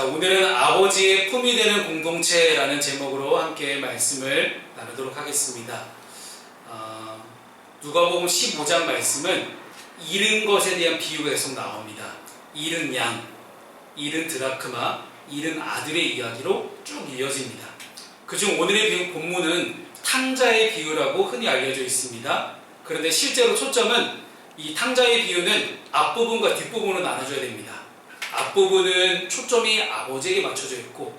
오늘은 아버지의 품이 되는 공동체라는 제목으로 함께 말씀을 나누도록 하겠습니다. 누가복음 15장 말씀은 잃은 것에 대한 비유가 계속 나옵니다. 잃은 양, 잃은 드라크마, 잃은 아들의 이야기로 쭉 이어집니다. 그중 오늘의 본문은 탕자의 비유라고 흔히 알려져 있습니다. 그런데 실제로 초점은 이 탕자의 비유는 앞부분과 뒷부분으로 나눠줘야 됩니다. 앞부분은 초점이 아버지에게 맞춰져 있고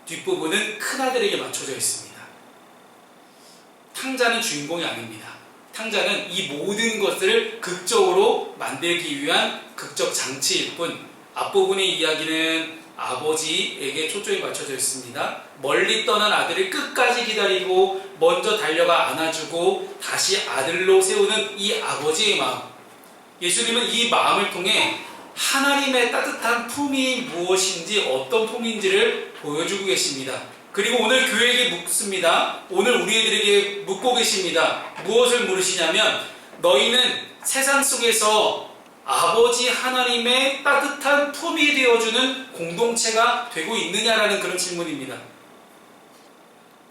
뒷부분은 큰아들에게 맞춰져 있습니다. 탕자는 주인공이 아닙니다. 탕자는 이 모든 것을 극적으로 만들기 위한 극적 장치일 뿐, 앞부분의 이야기는 아버지에게 초점이 맞춰져 있습니다. 멀리 떠난 아들을 끝까지 기다리고 먼저 달려가 안아주고 다시 아들로 세우는 이 아버지의 마음, 예수님은 이 마음을 통해 하나님의 따뜻한 품이 무엇인지, 어떤 품인지를 보여주고 계십니다. 그리고 오늘 교회에게 묻습니다. 오늘 우리들에게 묻고 계십니다. 무엇을 물으시냐면, 너희는 세상 속에서 아버지 하나님의 따뜻한 품이 되어주는 공동체가 되고 있느냐라는 그런 질문입니다.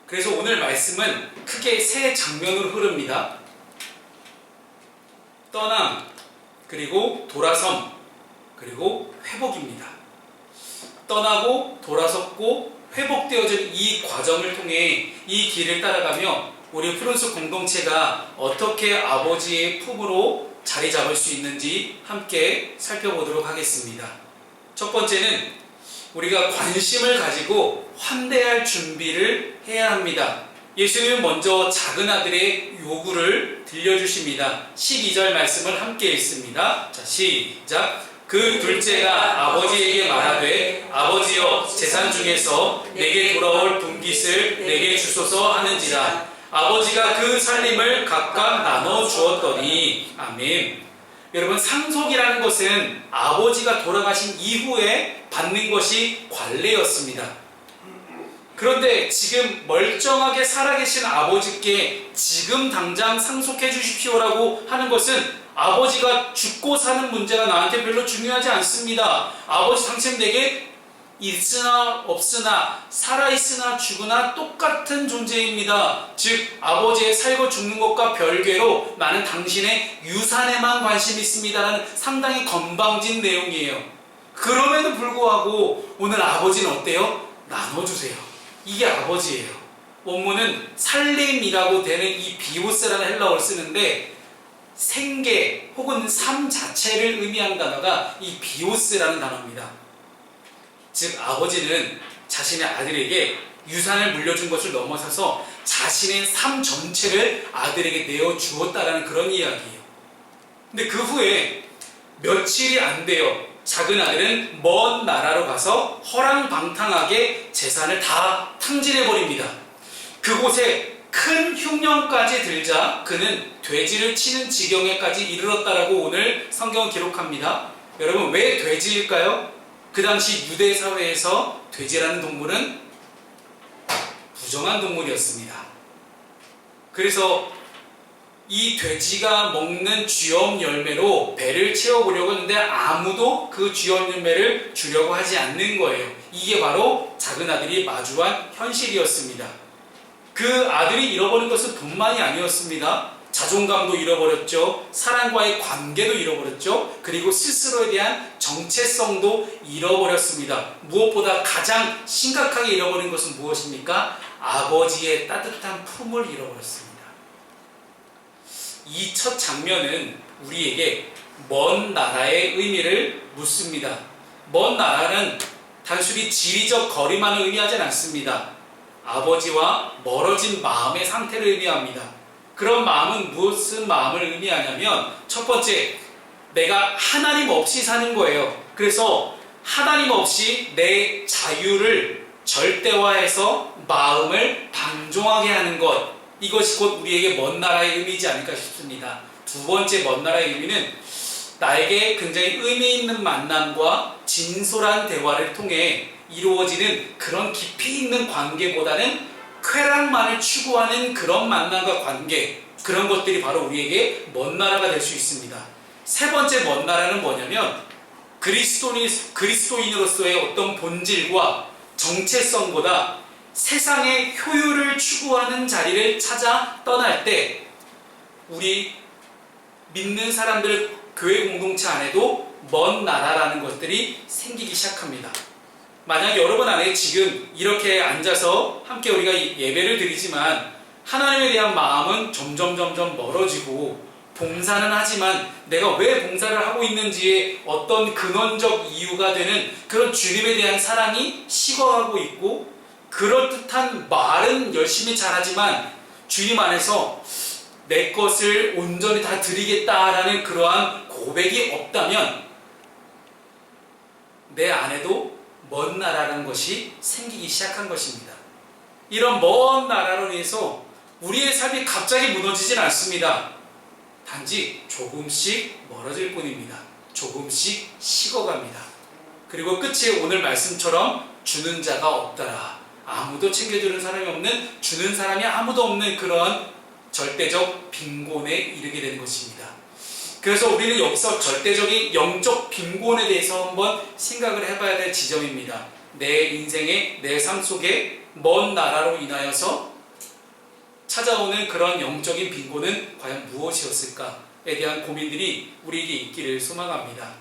그래서 오늘 말씀은 크게 세 장면으로 흐릅니다. 떠남, 그리고 돌아섬, 그리고 회복입니다. 떠나고 돌아섰고 회복되어진 이 과정을 통해 이 길을 따라가며 우리 푸른숲 공동체가 어떻게 아버지의 품으로 자리 잡을 수 있는지 함께 살펴보도록 하겠습니다. 첫 번째는 우리가 관심을 가지고 환대할 준비를 해야 합니다. 예수님은 먼저 작은 아들의 요구를 들려주십니다. 12절 말씀을 함께 읽습니다. 자, 시작. 그 둘째가 아버지에게 말하되, 아버지여, 재산 중에서 내게 돌아올 분깃을 내게 주소서 하는지라. 아버지가 그 살림을 각각 나눠 주었더니. 아멘. 여러분, 상속이라는 것은 아버지가 돌아가신 이후에 받는 것이 관례였습니다. 그런데 지금 멀쩡하게 살아계신 아버지께 지금 당장 상속해 주십시오라고 하는 것은 아버지가 죽고 사는 문제가 나한테 별로 중요하지 않습니다. 아버지, 당신 내게 있으나 없으나, 살아있으나 죽으나 똑같은 존재입니다. 즉, 아버지의 살고 죽는 것과 별개로 나는 당신의 유산에만 관심이 있습니다라는 상당히 건방진 내용이에요. 그럼에도 불구하고 오늘 아버지는 어때요? 나눠주세요. 이게 아버지예요. 원문은 살림이라고 되는 이 비오스라는 헬라어를 쓰는데, 생계 혹은 삶 자체를 의미하는 단어가 이 비오스라는 단어입니다. 즉, 아버지는 자신의 아들에게 유산을 물려준 것을 넘어서서 자신의 삶 전체를 아들에게 내어주었다라는 그런 이야기예요. 근데 그 후에 며칠이 안 돼요. 작은 아들은 먼 나라로 가서 허랑방탕하게 재산을 다 탕진해버립니다. 그곳에 큰 흉년까지 들자 그는 돼지를 치는 지경에까지 이르렀다라고 오늘 성경은 기록합니다. 여러분, 왜 돼지일까요? 그 당시 유대 사회에서 돼지라는 동물은 부정한 동물이었습니다. 그래서 이 돼지가 먹는 쥐엄 열매로 배를 채워보려고 했는데 아무도 그 쥐엄 열매를 주려고 하지 않는 거예요. 이게 바로 작은 아들이 마주한 현실이었습니다. 그 아들이 잃어버린 것은 돈만이 아니었습니다. 자존감도 잃어버렸죠. 사람과의 관계도 잃어버렸죠. 그리고 스스로에 대한 정체성도 잃어버렸습니다. 무엇보다 가장 심각하게 잃어버린 것은 무엇입니까? 아버지의 따뜻한 품을 잃어버렸습니다. 이 첫 장면은 우리에게 먼 나라의 의미를 묻습니다. 먼 나라는 단순히 지리적 거리만을 의미하지 않습니다. 아버지와 멀어진 마음의 상태를 의미합니다. 그런 마음은 무슨 마음을 의미하냐면, 첫 번째, 내가 하나님 없이 사는 거예요. 그래서 하나님 없이 내 자유를 절대화해서 마음을 방종하게 하는 것, 이것이 곧 우리에게 먼 나라의 의미이지 않을까 싶습니다. 두 번째 먼 나라의 의미는 나에게 굉장히 의미 있는 만남과 진솔한 대화를 통해 이루어지는 그런 깊이 있는 관계보다는 쾌락만을 추구하는 그런 만남과 관계, 그런 것들이 바로 우리에게 먼 나라가 될 수 있습니다. 세 번째 먼 나라는 뭐냐면, 그리스도인으로서의 어떤 본질과 정체성보다 세상의 효율을 추구하는 자리를 찾아 떠날 때 우리 믿는 사람들 교회 공동체 안에도 먼 나라라는 것들이 생기기 시작합니다. 만약 여러분 안에 지금 이렇게 앉아서 함께 우리가 예배를 드리지만 하나님에 대한 마음은 점점 멀어지고 봉사는 하지만 내가 왜 봉사를 하고 있는지에 어떤 근원적 이유가 되는 그런 주님에 대한 사랑이 식어가고 있고 그럴듯한 말은 열심히 잘하지만 주님 안에서 내 것을 온전히 다 드리겠다라는 그러한 고백이 없다면 내 안에도 먼 나라라는 것이 생기기 시작한 것입니다. 이런 먼 나라로 인해서 우리의 삶이 갑자기 무너지진 않습니다. 단지 조금씩 멀어질 뿐입니다. 조금씩 식어갑니다. 그리고 끝에 오늘 말씀처럼 주는 자가 없더라. 아무도 챙겨주는 사람이 없는, 주는 사람이 아무도 없는 그런 절대적 빈곤에 이르게 되는 것입니다. 그래서 우리는 여기서 절대적인 영적 빈곤에 대해서 한번 생각을 해봐야 될 지점입니다. 내 인생의, 내 삶 속에 먼 나라로 인하여서 찾아오는 그런 영적인 빈곤은 과연 무엇이었을까에 대한 고민들이 우리에게 있기를 소망합니다.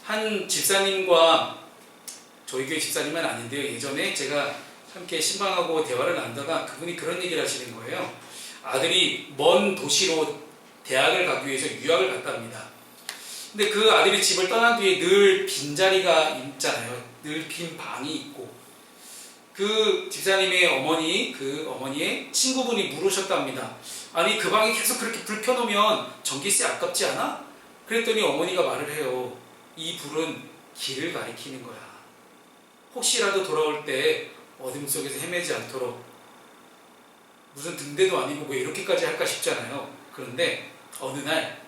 한 집사님과, 저희 교회 집사님은 아닌데요, 예전에 제가 함께 신방하고 대화를 나누다가 그분이 그런 얘기를 하시는 거예요. 아들이 먼 도시로 대학을 가기 위해서 유학을 갔답니다. 근데 그 아들이 집을 떠난 뒤에 늘 빈자리가 있잖아요. 늘 빈 방이 있고, 그 집사님의 어머니, 그 어머니의 친구분이 물으셨답니다. 아니, 그 방에 계속 그렇게 불 켜놓으면 전기세 아깝지 않아? 그랬더니 어머니가 말을 해요. 이 불은 길을 가리키는 거야. 혹시라도 돌아올 때 어둠 속에서 헤매지 않도록. 무슨 등대도 아니고 왜 이렇게까지 할까 싶잖아요. 그런데 어느 날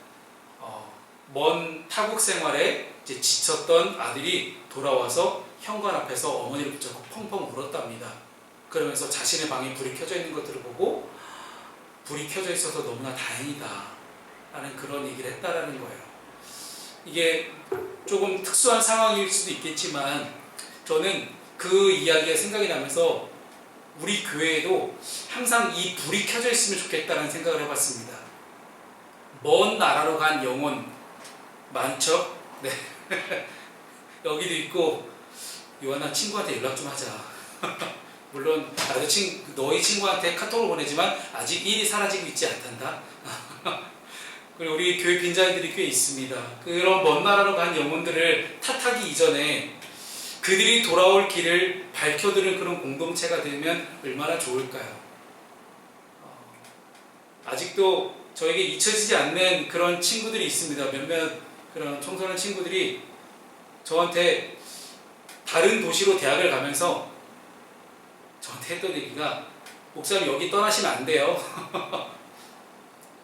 먼 타국 생활에 이제 지쳤던 아들이 돌아와서 현관 앞에서 어머니를 붙잡고 펑펑 울었답니다. 그러면서 자신의 방에 불이 켜져 있는 것들을 보고 불이 켜져 있어서 너무나 다행이다 라는 그런 얘기를 했다라는 거예요. 이게 조금 특수한 상황일 수도 있겠지만 저는 그 이야기가 생각이 나면서 우리 교회에도 항상 이 불이 켜져 있으면 좋겠다는 생각을 해봤습니다. 먼 나라로 간 영혼 많죠? 네. 여기도 있고, 요한아 친구한테 연락 좀 하자. 물론 나도 너희 친구한테 카톡을 보내지만 아직 일이 사라지고 있지 않단다. 그리고 우리 교회 빈자리들이 꽤 있습니다. 그런 먼 나라로 간 영혼들을 탓하기 이전에 그들이 돌아올 길을 밝혀드는 그런 공동체가 되면 얼마나 좋을까요? 아직도 저에게 잊혀지지 않는 그런 친구들이 있습니다. 몇몇 그런 청소년 친구들이 저한테 다른 도시로 대학을 가면서 저한테 했던 얘기가, 목사님 여기 떠나시면 안 돼요.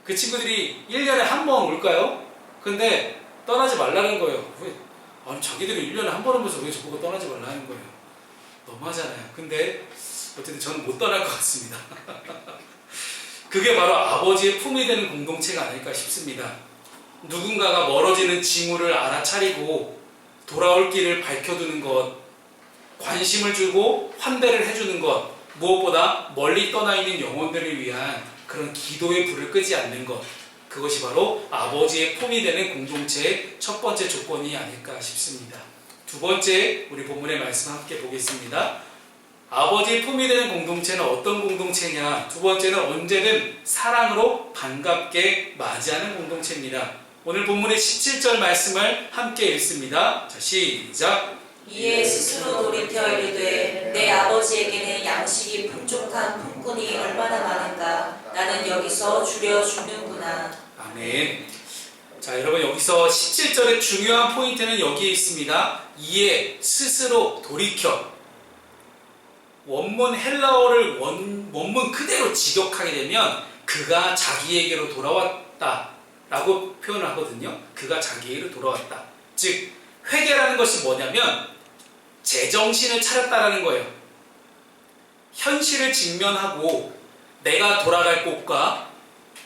그 친구들이 1년에 한 번 올까요? 근데 떠나지 말라는 거예요. 아니, 자기들이 1년에 한 번 오면서 왜 저보고 떠나지 말라는 거예요. 너무하잖아요. 근데 어쨌든 저는 못 떠날 것 같습니다. 그게 바로 아버지의 품이 되는 공동체가 아닐까 싶습니다. 누군가가 멀어지는 징후를 알아차리고 돌아올 길을 밝혀두는 것, 관심을 주고 환대를 해주는 것, 무엇보다 멀리 떠나 있는 영혼들을 위한 그런 기도의 불을 끄지 않는 것, 그것이 바로 아버지의 품이 되는 공동체의 첫 번째 조건이 아닐까 싶습니다. 두 번째, 우리 본문의 말씀 함께 보겠습니다. 아버지의 품이 되는 공동체는 어떤 공동체냐? 두 번째는 언제든 사랑으로 반갑게 맞이하는 공동체입니다. 오늘 본문의 17절 말씀을 함께 읽습니다. 자, 시작. 이에 스스로 돌이켜 이르되 내 아버지에게는 양식이 풍족한 품꾼이 얼마나 많은가. 나는 여기서 줄여 죽는구나. 아멘. 자, 여러분, 여기서 17절의 중요한 포인트는 여기에 있습니다. 이에 스스로 돌이켜. 원문 헬라어를 원문 그대로 직역하게 되면 그가 자기에게로 돌아왔다 라고 표현을 하거든요. 그가 자기에게로 돌아왔다. 즉, 회개라는 것이 뭐냐면 제정신을 차렸다라는 거예요. 현실을 직면하고 내가 돌아갈 곳과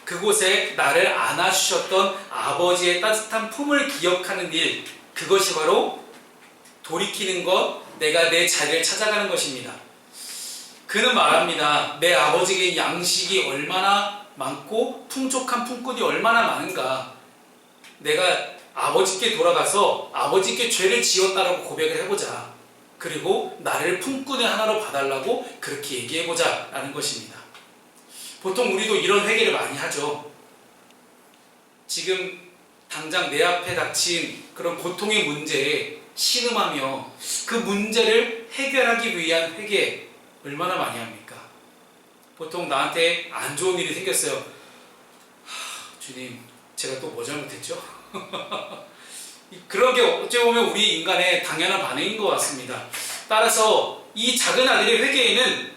그곳에 나를 안아주셨던 아버지의 따뜻한 품을 기억하는 일, 그것이 바로 돌이키는 것, 내가 내 자리를 찾아가는 것입니다. 그는 말합니다. 내 아버지에게 양식이 얼마나 많고 풍족한 품꾼이 얼마나 많은가. 내가 아버지께 돌아가서 아버지께 죄를 지었다라고 고백을 해보자. 그리고 나를 품꾼의 하나로 봐달라고 그렇게 얘기해보자 라는 것입니다. 보통 우리도 이런 회개를 많이 하죠. 지금 당장 내 앞에 닥친 그런 고통의 문제에 신음하며 그 문제를 해결하기 위한 회개 얼마나 많이 합니까? 보통 나한테 안 좋은 일이 생겼어요. 주님, 제가 또 뭐 잘못했죠? 그런 게 어찌 보면 우리 인간의 당연한 반응인 것 같습니다. 따라서 이 작은 아들의 회개에는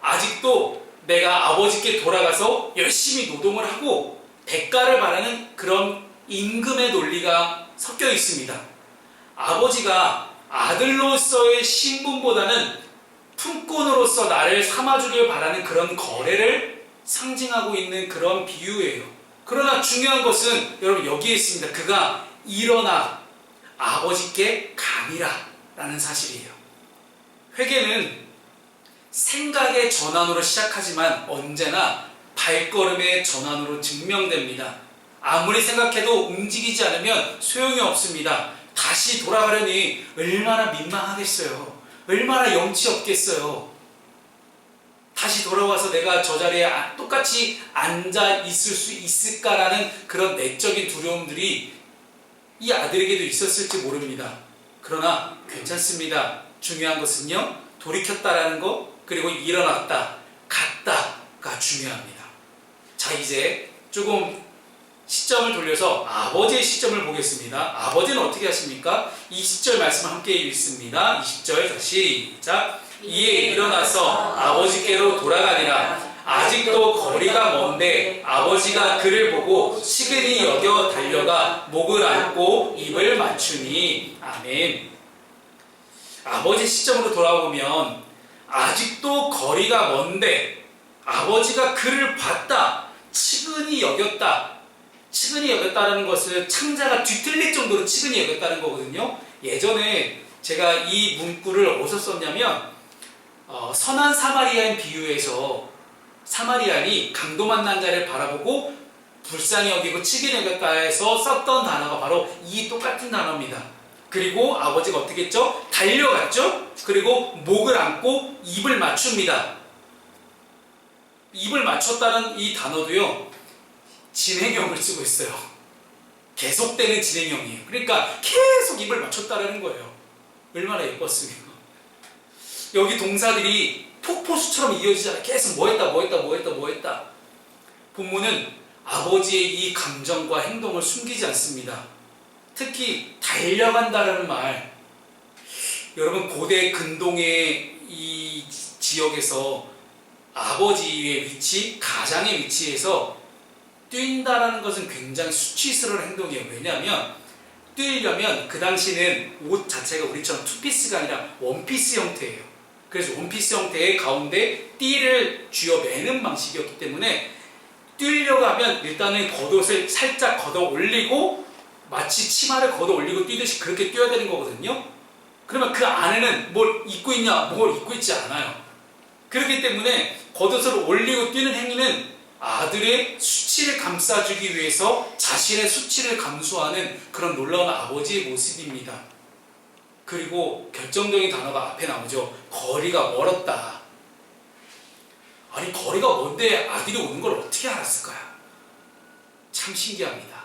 아직도 내가 아버지께 돌아가서 열심히 노동을 하고 대가를 바라는 그런 임금의 논리가 섞여 있습니다. 아버지가 아들로서의 신분보다는 품꾼으로서 나를 삼아주길 바라는 그런 거래를 상징하고 있는 그런 비유예요. 그러나 중요한 것은 여러분 여기에 있습니다. 그가 일어나 아버지께 가니라 라는 사실이에요. 회개는 생각의 전환으로 시작하지만 언제나 발걸음의 전환으로 증명됩니다. 아무리 생각해도 움직이지 않으면 소용이 없습니다. 다시 돌아가려니 얼마나 민망하겠어요. 얼마나 염치 없겠어요. 다시 돌아와서 내가 저 자리에 똑같이 앉아 있을 수 있을까라는 그런 내적인 두려움들이 이 아들에게도 있었을지 모릅니다. 그러나 괜찮습니다. 중요한 것은요, 돌이켰다라는 것, 그리고 일어났다, 갔다가 중요합니다. 자, 이제 조금 시점을 돌려서 아버지의 시점을 보겠습니다. 아버지는 어떻게 하십니까? 20절 말씀을 함께 읽습니다. 20절 시작. 이에 일어나서 아버지께로 돌아가니라. 아직도 거리가 먼데 아버지가 그를 보고 시근히 여겨 달려가 목을 안고 입을 맞추니. 아멘. 아버지 시점으로 돌아보면 아직도 거리가 먼데 아버지가 그를 봤다, 치근히 여겼다. 치근히 여겼다는 것을 창자가 뒤틀릴 정도로 치근히 여겼다는 거거든요. 예전에 제가 이 문구를 어디서 썼냐면 선한 사마리아인 비유에서 사마리안이 강도 만난 자를 바라보고 불쌍히 여기고 치근히 여겼다에서 썼던 단어가 바로 이 똑같은 단어입니다. 그리고 아버지가 어떻게 했죠? 달려갔죠? 그리고 목을 안고 입을 맞춥니다. 입을 맞췄다는 이 단어도요, 진행형을 쓰고 있어요. 계속되는 진행형이에요. 그러니까 계속 입을 맞췄다는 거예요. 얼마나 예뻤습니까? 여기 동사들이 폭포수처럼 이어지잖아요. 계속 뭐 했다. 본문은 아버지의 이 감정과 행동을 숨기지 않습니다. 특히 달려간다라는 말, 여러분 고대 근동의 이 지역에서 아버지의 위치, 가장의 위치에서 뛴다라는 것은 굉장히 수치스러운 행동이에요. 왜냐하면 뛰려면 그 당시는 옷 자체가 우리처럼 투피스가 아니라 원피스 형태예요. 그래서 원피스 형태의 가운데 띠를 쥐어 매는 방식이었기 때문에 뛰려고 하면 일단은 겉옷을 살짝 걷어 올리고 마치 치마를 걷어 올리고 뛰듯이 그렇게 뛰어야 되는 거거든요. 그러면 그 안에는 뭘 입고 있냐? 뭘 입고 있지 않아요. 그렇기 때문에 겉옷을 올리고 뛰는 행위는 아들의 수치를 감싸주기 위해서 자신의 수치를 감수하는 그런 놀라운 아버지의 모습입니다. 그리고 결정적인 단어가 앞에 나오죠. 거리가 멀었다. 아니, 거리가 먼데 아들이 오는 걸 어떻게 알았을까요? 참 신기합니다.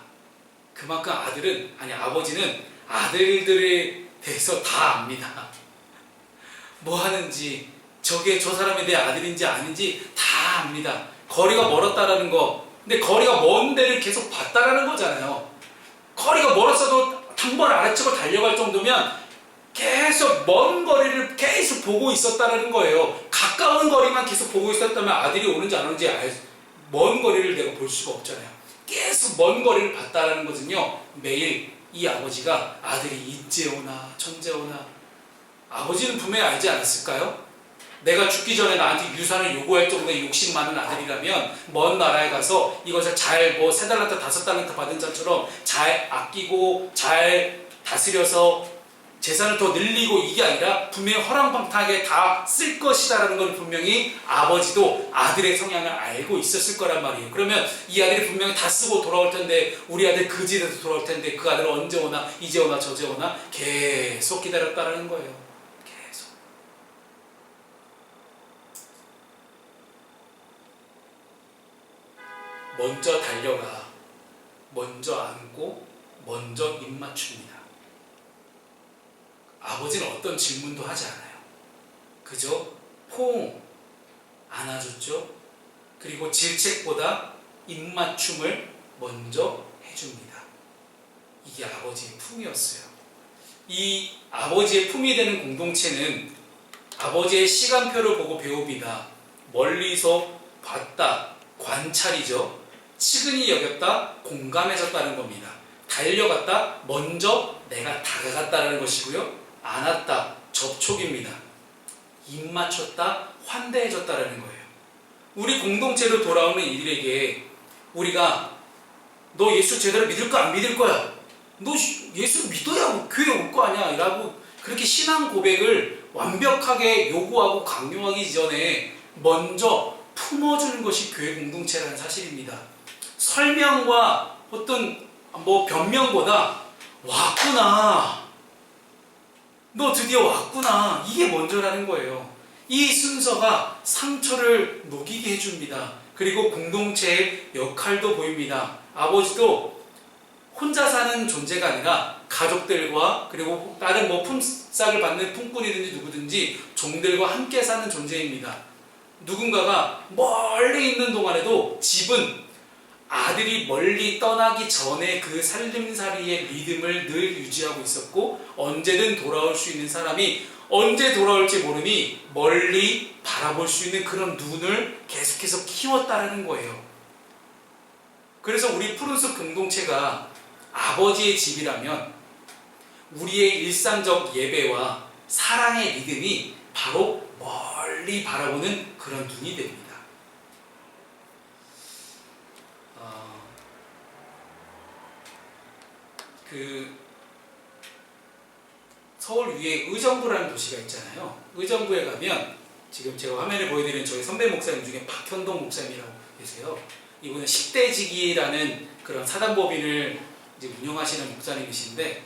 그만큼 아버지는 아들들에 대해서 다 압니다. 뭐 하는지, 저게 저 사람이 내 아들인지 아닌지 다 압니다. 거리가 멀었다라는 거, 근데 거리가 먼 데를 계속 봤다라는 거잖아요. 거리가 멀었어도 단번 아래쪽으로 달려갈 정도면 계속 먼 거리를 계속 보고 있었다라는 거예요. 가까운 거리만 계속 보고 있었다면 아들이 오는지 안 오는지 먼 거리를 내가 볼 수가 없잖아요. 계속 먼 거리를 봤다라는 것은요, 매일 이 아버지가 아들이 이제 오나 전제 오나, 아버지는 분명히 알지 않았을까요? 내가 죽기 전에 나한테 유산을 요구할 정도의 욕심 많은 아들이라면 먼 나라에 가서 이것을 잘 3달란트 5달란트 받은 자처럼 잘 아끼고 잘 다스려서 재산을 더 늘리고 이게 아니라 분명히 허랑방탕하게 다 쓸 것이다라는 건 분명히 아버지도 아들의 성향을 알고 있었을 거란 말이에요. 그러면 이 아들이 분명히 다 쓰고 돌아올 텐데 우리 아들 그지에서 돌아올 텐데 그 아들은 언제 오나 이제 오나 저제 오나 계속 기다렸다라는 거예요. 계속. 먼저 달려가 먼저 안고 먼저 입맞춥니다. 아버지는 어떤 질문도 하지 않아요. 그저 포옹 안아줬죠. 그리고 질책보다 입맞춤을 먼저 해줍니다. 이게 아버지의 품이었어요. 이 아버지의 품이 되는 공동체는 아버지의 시간표를 보고 배웁니다. 멀리서 봤다, 관찰이죠. 측은히 여겼다, 공감해줬다는 겁니다. 달려갔다, 먼저 내가 다가갔다는 것이고요. 안았다, 접촉입니다. 입 맞췄다, 환대해줬다는 거예요. 우리 공동체로 돌아오는 이들에게 우리가 너 예수 제대로 믿을 거야, 안 믿을 거야? 너 예수 믿어야 교회 올 거 아니야? 라고 그렇게 신앙 고백을 완벽하게 요구하고 강요하기 전에 먼저 품어주는 것이 교회 공동체라는 사실입니다. 설명과 어떤 변명보다 왔구나, 너 드디어 왔구나, 이게 먼저라는 거예요. 이 순서가 상처를 녹이게 해줍니다. 그리고 공동체의 역할도 보입니다. 아버지도 혼자 사는 존재가 아니라 가족들과 그리고 다른 품삯을 받는 품꾼이든지 누구든지 종들과 함께 사는 존재입니다. 누군가가 멀리 있는 동안에도 집은 아들이 멀리 떠나기 전에 그 살림살이의 믿음을 늘 유지하고 있었고, 언제든 돌아올 수 있는 사람이 언제 돌아올지 모르니 멀리 바라볼 수 있는 그런 눈을 계속해서 키웠다라는 거예요. 그래서 우리 푸른숲 공동체가 아버지의 집이라면 우리의 일상적 예배와 사랑의 믿음이 바로 멀리 바라보는 그런 눈이 됩니다. 서울 위에 의정부라는 도시가 있잖아요. 의정부에 가면 지금 제가 화면에 보여드리는 저희 선배 목사님 중에 박현동 목사님이라고 계세요. 이분은 10대 지기라는 그런 사단법인을 이제 운영하시는 목사님이신데,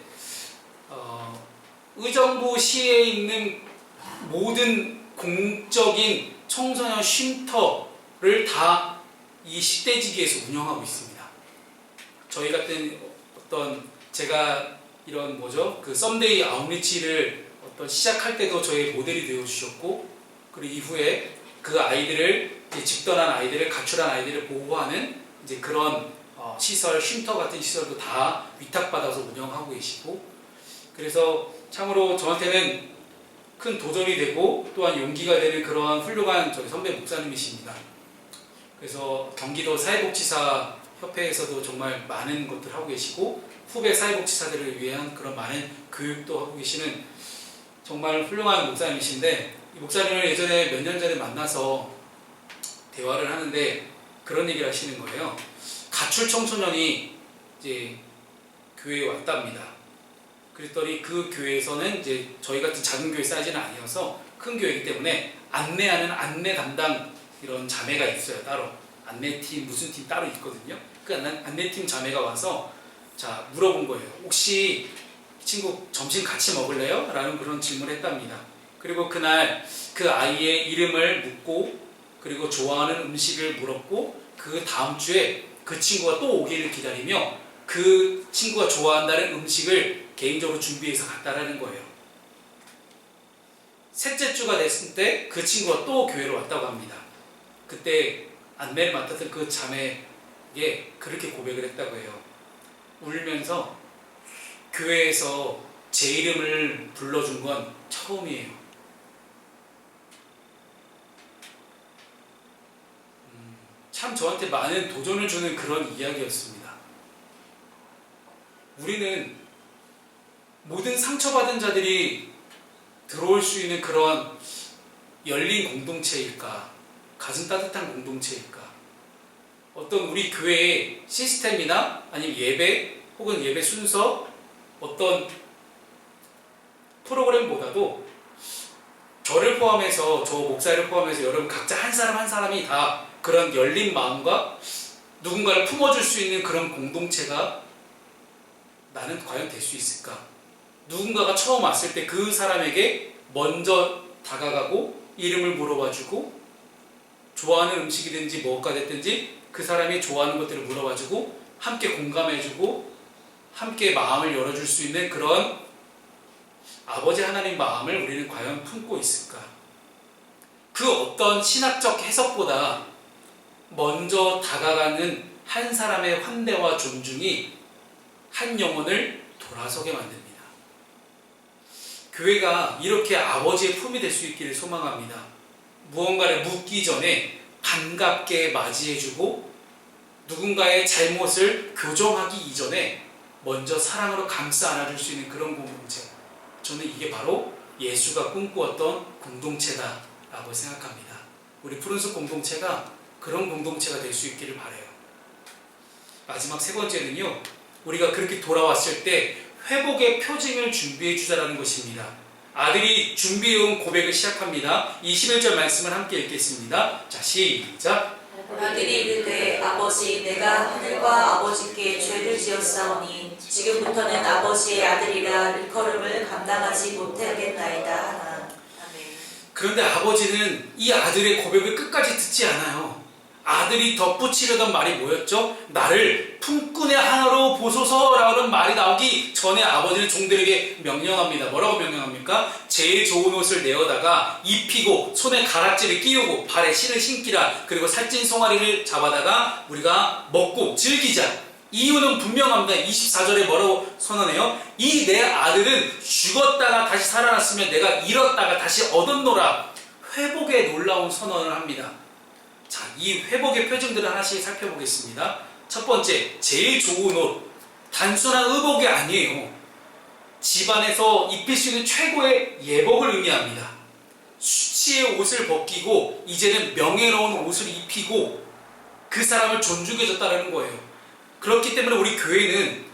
의정부시에 있는 모든 공적인 청소년 쉼터를 다 이 10대 지기에서 운영하고 있습니다. 저희 같은 제가 이런 그 썸데이 아웃리치를 시작할 때도 저희 모델이 되어 주셨고, 그리고 이후에 그 아이들을 집 떠난 아이들을 가출한 아이들을 보호하는 이제 그런 시설, 쉼터 같은 시설도 다 위탁받아서 운영하고 계시고, 그래서 참으로 저한테는 큰 도전이 되고 또한 용기가 되는 그러한 훌륭한 저희 선배 목사님이십니다. 그래서 경기도 사회복지사 협회에서도 정말 많은 것들 하고 계시고, 후배 사회복지사들을 위한 그런 많은 교육도 하고 계시는 정말 훌륭한 목사님이신데, 이 목사님을 예전에 몇 년 전에 만나서 대화를 하는데 그런 얘기를 하시는 거예요. 가출 청소년이 이제 교회에 왔답니다. 그랬더니 그 교회에서는 이제 저희 같은 작은 교회 사이즈는 아니어서 큰 교회이기 때문에 안내하는 안내 담당 이런 자매가 있어요. 따로 안내팀 무슨 팀 따로 있거든요. 그 안내팀 자매가 와서 자 물어본 거예요. 혹시 친구 점심 같이 먹을래요? 라는 그런 질문을 했답니다. 그리고 그날 그 아이의 이름을 묻고 그리고 좋아하는 음식을 물었고, 그 다음 주에 그 친구가 또 오기를 기다리며 그 친구가 좋아한다는 음식을 개인적으로 준비해서 갔다라는 거예요. 셋째 주가 됐을 때 그 친구가 또 교회로 왔다고 합니다. 그때 안내를 맡았던 그 자매에게 그렇게 고백을 했다고 해요. 울면서 교회에서 제 이름을 불러준 건 처음이에요. 참 저한테 많은 도전을 주는 그런 이야기였습니다. 우리는 모든 상처받은 자들이 들어올 수 있는 그런 열린 공동체일까? 가슴 따뜻한 공동체일까? 어떤 우리 교회의 시스템이나 아니면 예배 혹은 예배 순서, 어떤 프로그램보다도 저를 포함해서, 저 목사를 포함해서 여러분 각자 한 사람 한 사람이 다 그런 열린 마음과 누군가를 품어줄 수 있는 그런 공동체가 나는 과연 될 수 있을까? 누군가가 처음 왔을 때 그 사람에게 먼저 다가가고 이름을 물어봐주고 좋아하는 음식이든지 뭐가 됐든지 그 사람이 좋아하는 것들을 물어봐주고 함께 공감해주고 함께 마음을 열어줄 수 있는 그런 아버지 하나님 마음을 우리는 과연 품고 있을까? 그 어떤 신학적 해석보다 먼저 다가가는 한 사람의 환대와 존중이 한 영혼을 돌아서게 만듭니다. 교회가 이렇게 아버지의 품이 될 수 있기를 소망합니다. 무언가를 묻기 전에 반갑게 맞이해주고 누군가의 잘못을 교정하기 이전에 먼저 사랑으로 감싸 안아줄 수 있는 그런 공동체, 저는 이게 바로 예수가 꿈꾸었던 공동체다라고 생각합니다. 우리 푸른숲 공동체가 그런 공동체가 될 수 있기를 바라요. 마지막 세 번째는요, 우리가 그렇게 돌아왔을 때 회복의 표징을 준비해 주자라는 것입니다. 아들이 준비해온 고백을 시작합니다. 21절 말씀을 함께 읽겠습니다. 자, 시작. 아들이 이르되 아버지 내가 하늘과 아버지께 죄를 지었사오니 지금부터는 아버지의 아들이라 일컬음을 감당하지 못하겠나이다 하나. 아멘. 그런데 아버지는 이 아들의 고백을 끝까지 듣지 않아요. 아들이 덧붙이려던 말이 뭐였죠? 나를 품꾼의 하나로 보소서라는 말이 나오기 전에 아버지는 종들에게 명령합니다. 뭐라고 명령합니까? 제일 좋은 옷을 내어다가 입히고 손에 가락지를 끼우고 발에 신을 신기라. 그리고 살찐 송아리를 잡아다가 우리가 먹고 즐기자. 이유는 분명합니다. 24절에 뭐라고 선언해요? 이 내 아들은 죽었다가 다시 살아났으면 내가 잃었다가 다시 얻었노라. 회복의 놀라운 선언을 합니다. 자, 이 회복의 표징들을 하나씩 살펴보겠습니다. 첫 번째, 제일 좋은 옷. 단순한 의복이 아니에요. 집안에서 입힐 수 있는 최고의 예복을 의미합니다. 수치의 옷을 벗기고 이제는 명예로운 옷을 입히고 그 사람을 존중해줬다는 거예요. 그렇기 때문에 우리 교회는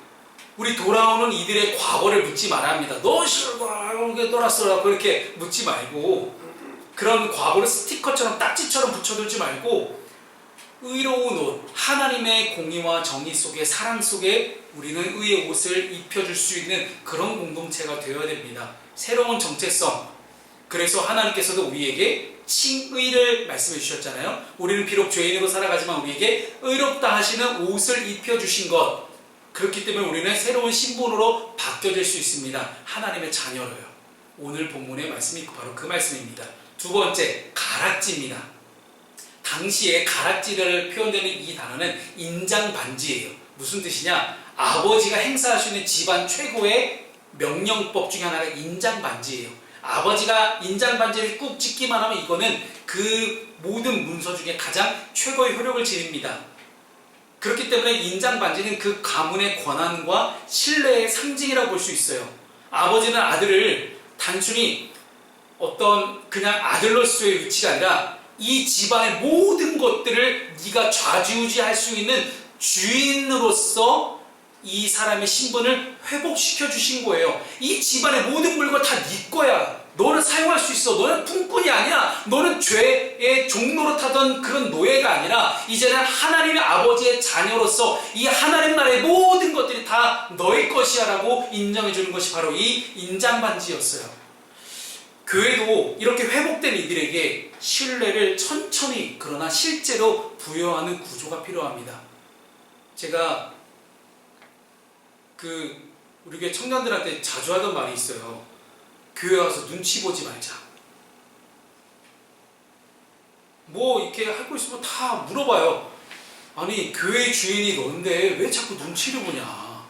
우리 돌아오는 이들의 과거를 묻지 말아야 합니다. 너 싫어, 이렇게 떠났어, 그렇게 묻지 말고 그런 과거를 스티커처럼 딱지처럼 붙여두지 말고 의로운 옷, 하나님의 공의와 정의 속에 사랑 속에 우리는 의의 옷을 입혀줄 수 있는 그런 공동체가 되어야 됩니다. 새로운 정체성. 그래서 하나님께서도 우리에게 칭의를 말씀해 주셨잖아요. 우리는 비록 죄인으로 살아가지만 우리에게 의롭다 하시는 옷을 입혀주신 것. 그렇기 때문에 우리는 새로운 신분으로 바뀌어질 수 있습니다. 하나님의 자녀로요. 오늘 본문의 말씀이 바로 그 말씀입니다. 두 번째, 가락지입니다. 당시에 가락지를 표현되는 이 단어는 인장반지예요. 무슨 뜻이냐? 아버지가 행사할 수 있는 집안 최고의 명령법 중에 하나가 인장반지예요. 아버지가 인장반지를 꾹 찍기만 하면 이거는 그 모든 문서 중에 가장 최고의 효력을 지닙니다. 그렇기 때문에 인장반지는 그 가문의 권한과 신뢰의 상징이라고 볼 수 있어요. 아버지는 아들을 단순히 어떤 그냥 아들로서의 위치가 아니라 이 집안의 모든 것들을 네가 좌지우지할 수 있는 주인으로서 이 사람의 신분을 회복시켜 주신 거예요. 이 집안의 모든 물건 다 네 거야. 너는 사용할 수 있어. 너는 품꾼이 아니야. 너는 죄의 종로로 타던 그런 노예가 아니라 이제는 하나님의 아버지의 자녀로서 이 하나님 나라의 모든 것들이 다 너의 것이야 라고 인정해 주는 것이 바로 이 인장반지였어요. 교회도 이렇게 회복된 이들에게 신뢰를 천천히 그러나 실제로 부여하는 구조가 필요합니다. 제가 우리 교회 청년들한테 자주 하던 말이 있어요. 교회 와서 눈치 보지 말자. 뭐 이렇게 하고 있으면 다 물어봐요. 아니 교회 주인이 너인데 왜 자꾸 눈치를 보냐.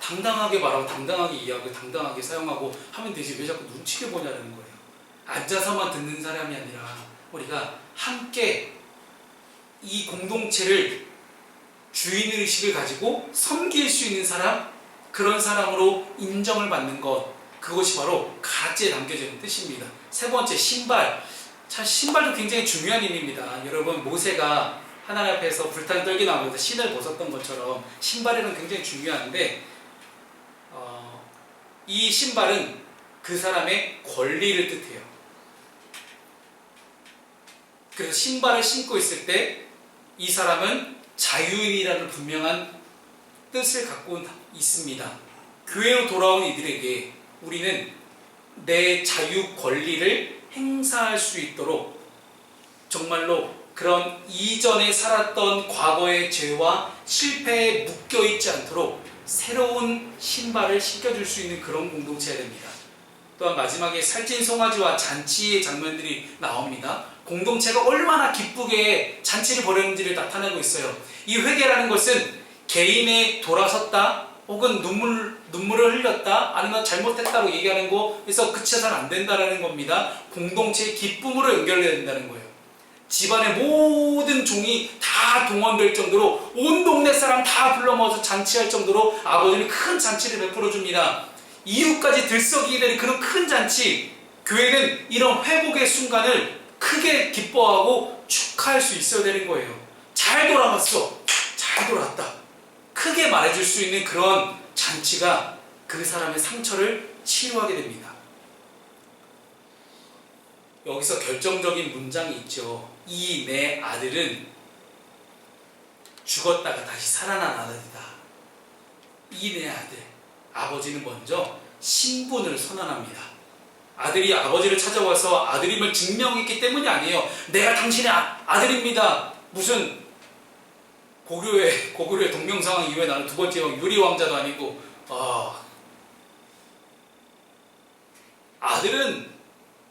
당당하게 말하고 당당하게 이해하고 당당하게 사용하고 하면 되지 왜 자꾸 눈치를 보냐는 거예요. 앉아서만 듣는 사람이 아니라 우리가 함께 이 공동체를 주인의식을 가지고 섬길 수 있는 사람, 그런 사람으로 인정을 받는 것, 그것이 바로 가지에 담겨져 있는 뜻입니다. 세 번째, 신발. 참 신발도 굉장히 중요한 의미입니다. 여러분, 모세가 하나님 앞에서 불탄 떨기 나오면서 신을 벗었던 것처럼 신발에는 굉장히 중요한데 이 신발은 그 사람의 권리를 뜻해요. 그래서 신발을 신고 있을 때 이 사람은 자유인이라는 분명한 뜻을 갖고 있습니다. 교회로 돌아온 이들에게 우리는 내 자유 권리를 행사할 수 있도록 정말로 그런 이전에 살았던 과거의 죄와 실패에 묶여있지 않도록 새로운 신발을 신겨줄 수 있는 그런 공동체가 됩니다. 또한 마지막에 살찐 송아지와 잔치의 장면들이 나옵니다. 공동체가 얼마나 기쁘게 잔치를 벌였는지를 나타내고 있어요. 이 회개라는 것은 개인의 돌아섰다 혹은 눈물을 흘렸다 아니면 잘못했다고 얘기하는 거에서 그쳐서는 안 된다는 겁니다. 공동체의 기쁨으로 연결해야 된다는 거예요. 집안의 모든 종이 다 동원될 정도로 온 동네 사람 다 불러 모아서 잔치할 정도로 아버지는 큰 잔치를 베풀어 줍니다. 이웃까지 들썩이게 되는 그런 큰 잔치, 교회는 이런 회복의 순간을 크게 기뻐하고 축하할 수 있어야 되는 거예요. 잘 돌아왔어, 잘 돌아왔다, 크게 말해줄 수 있는 그런 잔치가 그 사람의 상처를 치유하게 됩니다. 여기서 결정적인 문장이 있죠. 이 내 아들은 죽었다가 다시 살아난 아들이다. 이 내 아들. 아버지는 먼저 신분을 선언합니다. 아들이 아버지를 찾아와서 아들임을 증명했기 때문이 아니에요. 내가 당신의 아들입니다. 무슨 고구려의 동명상황 이후에 나는 두 번째 왕 유리 왕자도 아니고 아들은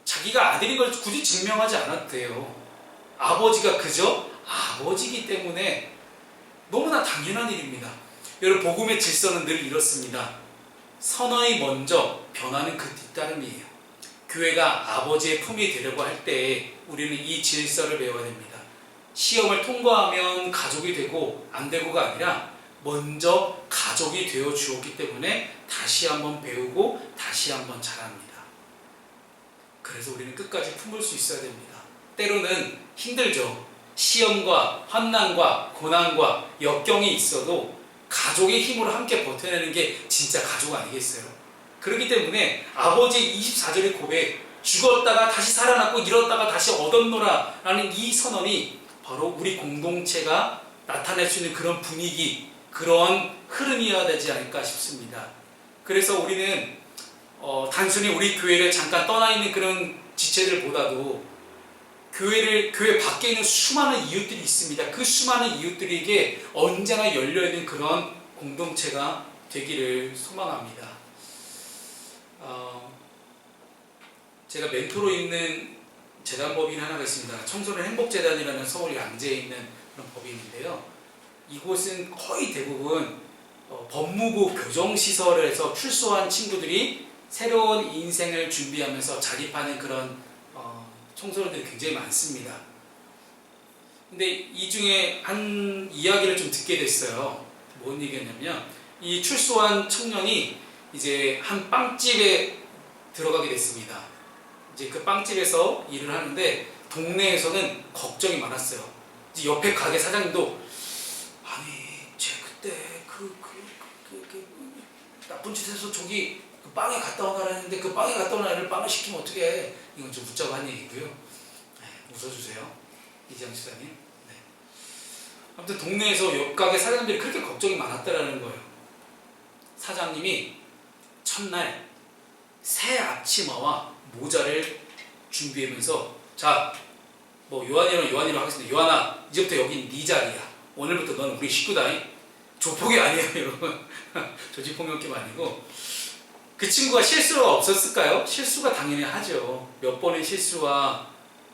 자기가 아들인 걸 굳이 증명하지 않아도 돼요. 아버지가 그저 아버지이기 때문에 너무나 당연한 일입니다. 여러분, 복음의 질서는 늘 이렇습니다. 선언이 먼저, 변화는 그 뒤따름이에요. 교회가 아버지의 품이 되려고 할 때 우리는 이 질서를 배워야 됩니다. 시험을 통과하면 가족이 되고 안 되고가 아니라 먼저 가족이 되어 주었기 때문에 다시 한번 배우고 다시 한번 자랍니다. 그래서 우리는 끝까지 품을 수 있어야 됩니다. 때로는 힘들죠. 시험과 환난과 고난과 역경이 있어도 가족의 힘으로 함께 버텨내는 게 진짜 가족 아니겠어요? 그렇기 때문에 아버지의 24절의 고백, 죽었다가 다시 살아났고 잃었다가 다시 얻었노라 라는 이 선언이 바로 우리 공동체가 나타낼 수 있는 그런 분위기, 그런 흐름이어야 되지 않을까 싶습니다. 그래서 우리는 단순히 우리 교회를 잠깐 떠나 있는 그런 지체들보다도 교회 밖에 있는 수많은 이웃들이 있습니다. 그 수많은 이웃들에게 언제나 열려있는 그런 공동체가 되기를 소망합니다. 제가 멘토로 있는 재단법인 하나가 있습니다. 청소년 행복재단이라는 서울 양재에 있는 그런 법인인데요. 이곳은 거의 대부분 법무부 교정시설에서 출소한 친구들이 새로운 인생을 준비하면서 자립하는 그런 청소년들이 굉장히 많습니다. 근데 이 중에 한 이야기를 좀 듣게 됐어요. 뭔 얘기였냐면, 이 출소한 청년이 이제 한 빵집에 들어가게 됐습니다. 이제 그 빵집에서 일을 하는데 동네에서는 걱정이 많았어요. 이제 옆에 가게 사장님도 아니, 쟤 그때 그 나쁜 짓 해서 저기 그 빵에 갔다 오라 했는데 그 빵에 갔다 온 애를 빵을 시키면 어떻게 해? 이건 좀 웃자고 얘기고요. 네, 웃어주세요, 이지영 지사님. 네. 아무튼 동네에서 옆 가게 사장님들이 그렇게 걱정이 많았다라는 거예요. 사장님이 첫날 새 앞치마와 모자를 준비하면서, 자, 뭐 요한이로 하겠습니다. 요한아, 이제부터 여긴 네 자리야. 오늘부터 넌 우리 식구다잉. 조폭이 아니에요, 여러분. 조직폭력범 아니고. 그 친구가 실수가 없었을까요? 실수가 당연히 하죠. 몇 번의 실수와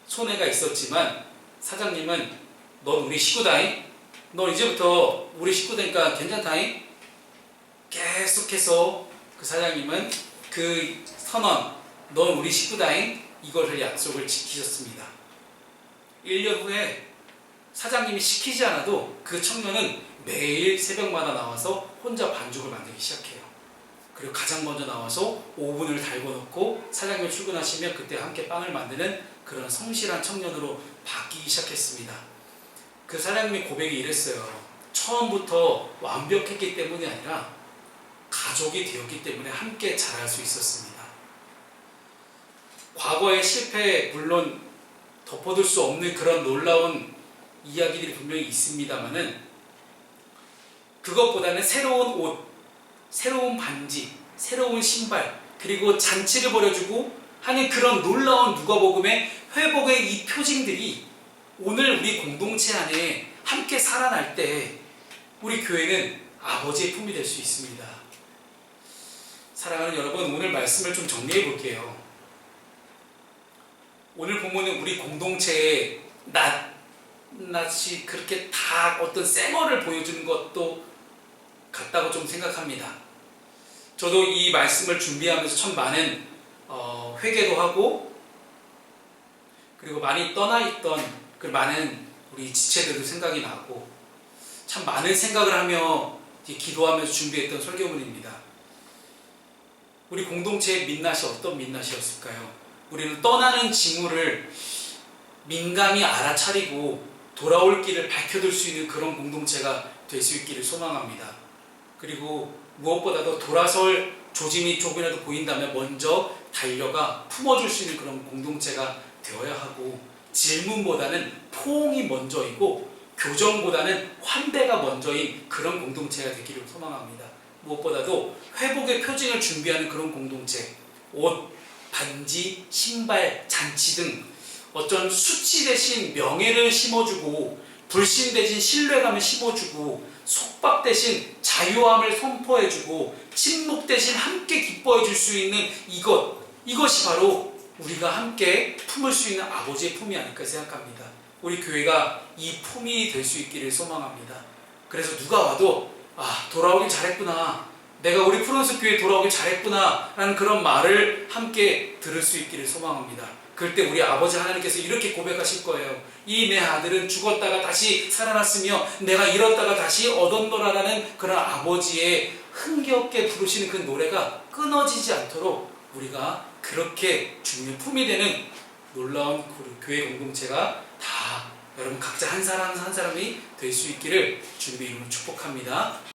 손해가 있었지만 사장님은 넌 우리 식구다잉. 넌 이제부터 우리 식구되니까 괜찮다잉. 계속해서 그 사장님은 그 선언, 넌 우리 식구다잉, 이걸 약속을 지키셨습니다. 1년 후에 사장님이 시키지 않아도 그 청년은 매일 새벽마다 나와서 혼자 반죽을 만들기 시작해요. 그리고 가장 먼저 나와서 오븐을 달궈 놓고 사장님이 출근하시면 그때 함께 빵을 만드는 그런 성실한 청년으로 바뀌기 시작했습니다. 그 사장님의 고백이 이랬어요. 처음부터 완벽했기 때문이 아니라 가족이 되었기 때문에 함께 자랄 수 있었습니다. 과거의 실패 물론 덮어둘 수 없는 그런 놀라운 이야기들이 분명히 있습니다만은 그것보다는 새로운 옷, 새로운 반지, 새로운 신발, 그리고 잔치를 벌여주고 하는 그런 놀라운 누가복음의 회복의 이 표징들이 오늘 우리 공동체 안에 함께 살아날 때 우리 교회는 아버지의 품이 될 수 있습니다. 사랑하는 여러분, 오늘 말씀을 좀 정리해 볼게요. 오늘 본문은 우리 공동체의 낱낱이 그렇게 다 어떤 쌩얼을 보여주는 것도 같다고 좀 생각합니다. 저도 이 말씀을 준비하면서 참 많은 회개도 하고 그리고 많이 떠나있던 그 많은 우리 지체들도 생각이 나고 참 많은 생각을 하며 기도하면서 준비했던 설교문입니다. 우리 공동체의 민낯이 어떤 민낯이었을까요? 우리는 떠나는 징후를 민감히 알아차리고 돌아올 길을 밝혀둘 수 있는 그런 공동체가 될 수 있기를 소망합니다. 그리고 무엇보다도 돌아설 조짐이 조금이라도 보인다면 먼저 달려가 품어줄 수 있는 그런 공동체가 되어야 하고 질문보다는 포옹이 먼저이고 교정보다는 환대가 먼저인 그런 공동체가 되기를 소망합니다. 무엇보다도 회복의 표징을 준비하는 그런 공동체, 옷, 반지, 신발, 잔치 등 어떤 수치 대신 명예를 심어주고 불신 대신 신뢰감을 심어주고 속박 대신 자유함을 선포해주고 침묵 대신 함께 기뻐해줄 수 있는 이것이 바로 우리가 함께 품을 수 있는 아버지의 품이 아닐까 생각합니다. 우리 교회가 이 품이 될 수 있기를 소망합니다. 그래서 누가 와도 돌아오길 잘했구나, 내가 우리 프론스 교회에 돌아오길 잘했구나 라는 그런 말을 함께 들을 수 있기를 소망합니다. 그럴 때 우리 아버지 하나님께서 이렇게 고백하실 거예요. 이 내 아들은 죽었다가 다시 살아났으며 내가 잃었다가 다시 얻었노라 라는 그런 아버지의 흥겹게 부르시는 그 노래가 끊어지지 않도록 우리가 그렇게 주님의 품이 되는 놀라운 교회 공동체가 다 여러분 각자 한 사람 한 사람이 될 수 있기를 주님의 이름으로 축복합니다.